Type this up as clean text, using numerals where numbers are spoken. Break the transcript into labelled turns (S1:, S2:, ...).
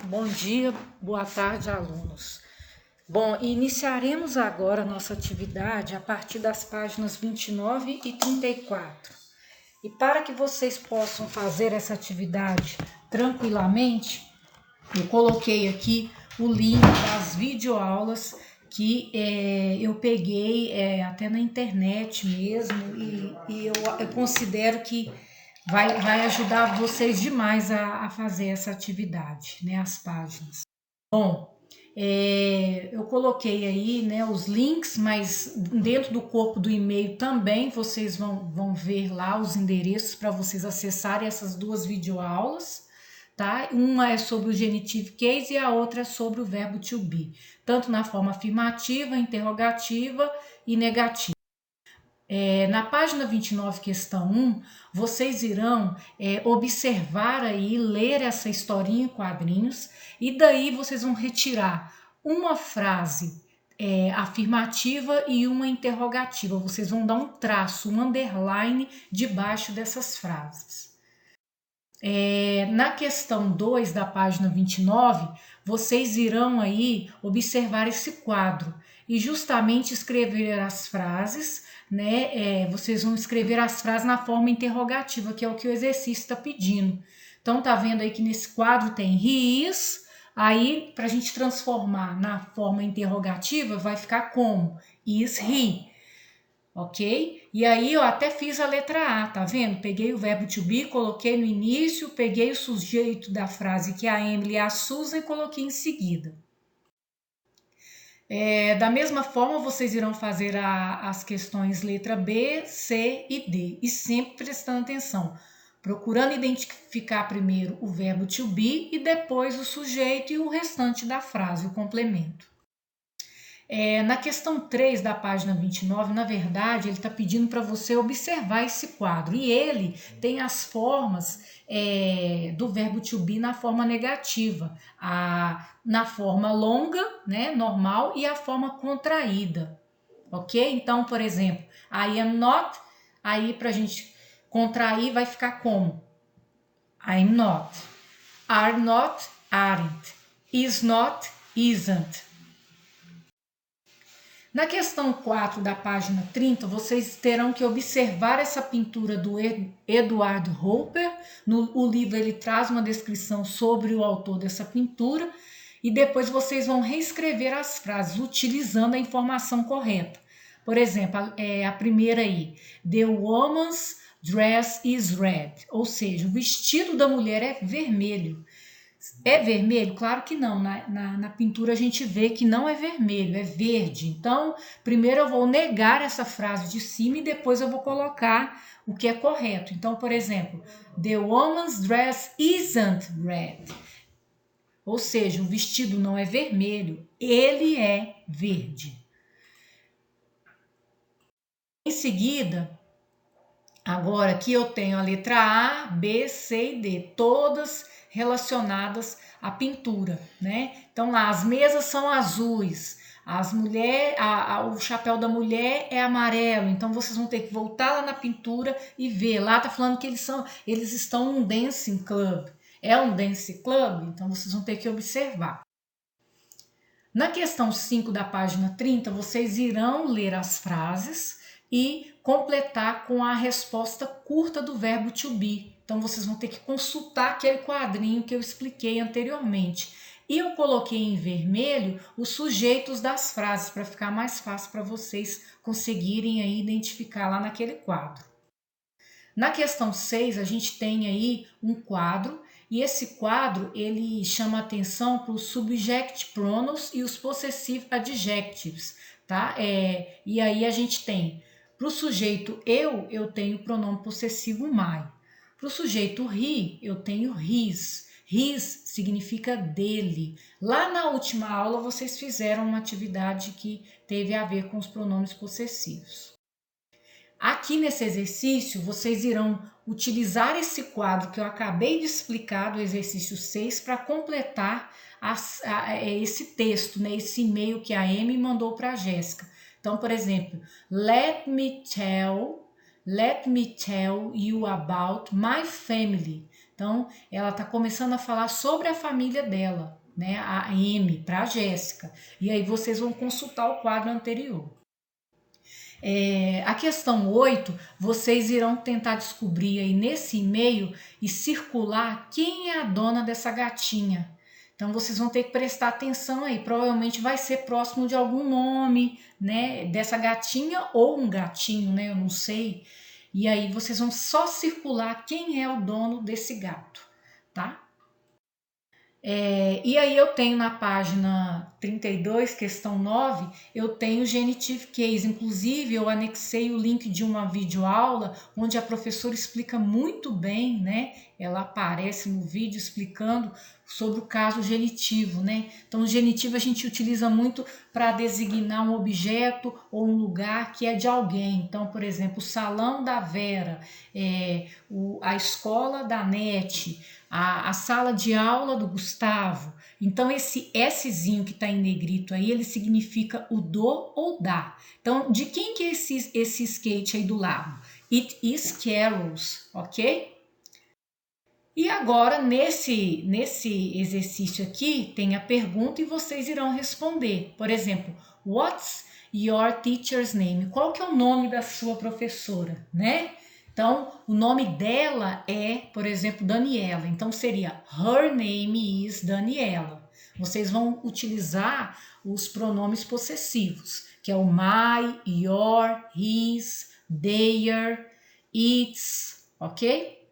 S1: Bom dia, boa tarde, alunos. Bom, iniciaremos agora a nossa atividade a partir das páginas 29 e 34. E para que vocês possam fazer essa atividade tranquilamente, eu coloquei aqui o link das videoaulas que eu peguei até na internet mesmo e eu considero que vai ajudar vocês demais a fazer essa atividade, né, as páginas. Bom, eu coloquei aí, né, os links, mas dentro do corpo do e-mail também vocês vão ver lá os endereços para vocês acessarem essas duas videoaulas, tá? Uma é sobre o genitive case e a outra é sobre o verbo to be, tanto na forma afirmativa, interrogativa e negativa. Na página 29, questão 1, vocês irão observar aí, ler essa historinha em quadrinhos, e daí vocês vão retirar uma frase afirmativa e uma interrogativa. Vocês vão dar um traço, um underline debaixo dessas frases. Na questão 2 da página 29, vocês irão aí observar esse quadro e justamente escrever as frases, né? Vocês vão escrever as frases na forma interrogativa, que é o que o exercício está pedindo. Então, tá vendo aí que nesse quadro tem he is, aí para a gente transformar na forma interrogativa vai ficar como? Is he? Ok? E aí eu até fiz a letra A, tá vendo? Peguei o verbo to be, coloquei no início, peguei o sujeito da frase que é a Emily e a Susan e coloquei em seguida. Da mesma forma, vocês irão fazer as questões letra B, C e D, e sempre prestando atenção, procurando identificar primeiro o verbo to be e depois o sujeito e o restante da frase, o complemento. Na questão 3 da página 29, na verdade, ele está pedindo para você observar esse quadro. E ele tem as formas do verbo to be na forma negativa, na forma longa, né, normal, e a forma contraída. Ok? Então, por exemplo, I am not, aí para a gente contrair vai ficar como? I'm not. Are not, aren't. Is not, isn't. Na questão 4 da página 30, vocês terão que observar essa pintura do Edward Hopper. O livro ele traz uma descrição sobre o autor dessa pintura e depois vocês vão reescrever as frases utilizando a informação correta. Por exemplo, a primeira aí, the woman's dress is red, ou seja, o vestido da mulher é vermelho. É vermelho? Claro que não. Na pintura a gente vê que não é vermelho, é verde. Então, primeiro eu vou negar essa frase de cima e depois eu vou colocar o que é correto. Então, por exemplo, the woman's dress isn't red. Ou seja, o vestido não é vermelho, ele é verde. Em seguida, agora aqui eu tenho a letra A, B, C e D, todas relacionadas à pintura, né? Então lá as mesas são azuis, o chapéu da mulher é amarelo, então vocês vão ter que voltar lá na pintura e ver. Lá tá falando que eles estão num dancing club. É um dance club, então vocês vão ter que observar. Na questão 5 da página 30, vocês irão ler as frases e completar com a resposta curta do verbo to be. Então, vocês vão ter que consultar aquele quadrinho que eu expliquei anteriormente. E eu coloquei em vermelho os sujeitos das frases, para ficar mais fácil para vocês conseguirem aí identificar lá naquele quadro. Na questão 6, a gente tem aí um quadro, e esse quadro ele chama atenção para os subject pronouns e os possessive adjectives, tá? E aí a gente tem, para o sujeito eu tenho o pronome possessivo my. Para o sujeito he, eu tenho his. His significa dele. Lá na última aula vocês fizeram uma atividade que teve a ver com os pronomes possessivos. Aqui nesse exercício, vocês irão utilizar esse quadro que eu acabei de explicar do exercício 6 para completar esse texto, né, esse e-mail que a Amy mandou para a Jéssica. Então, por exemplo, let me tell you about my family. Então, ela está começando a falar sobre a família dela, né? A M, para a Jéssica. E aí vocês vão consultar o quadro anterior. A questão 8, vocês irão tentar descobrir aí nesse e-mail e circular quem é a dona dessa gatinha. Então vocês vão ter que prestar atenção aí, provavelmente vai ser próximo de algum nome, né, dessa gatinha ou um gatinho, né, eu não sei. E aí vocês vão só circular quem é o dono desse gato, tá? E aí eu tenho na página 32, questão 9, eu tenho o genitive case. Inclusive, eu anexei o link de uma videoaula onde a professora explica muito bem, né? Ela aparece no vídeo explicando sobre o caso genitivo, né? Então, o genitivo a gente utiliza muito para designar um objeto ou um lugar que é de alguém. Então, por exemplo, o salão da Vera, a escola da Nete, a sala de aula do Gustavo. Então, esse Szinho que está em negrito aí, ele significa o do ou da. Então, de quem que é esse skate aí do lado? It is Carol's, ok? E agora, nesse exercício aqui, tem a pergunta e vocês irão responder. Por exemplo, what's your teacher's name? Qual que é o nome da sua professora, né? Então, o nome dela é, por exemplo, Daniela. Então, seria her name is Daniela. Vocês vão utilizar os pronomes possessivos, que é o my, your, his, their, its, ok?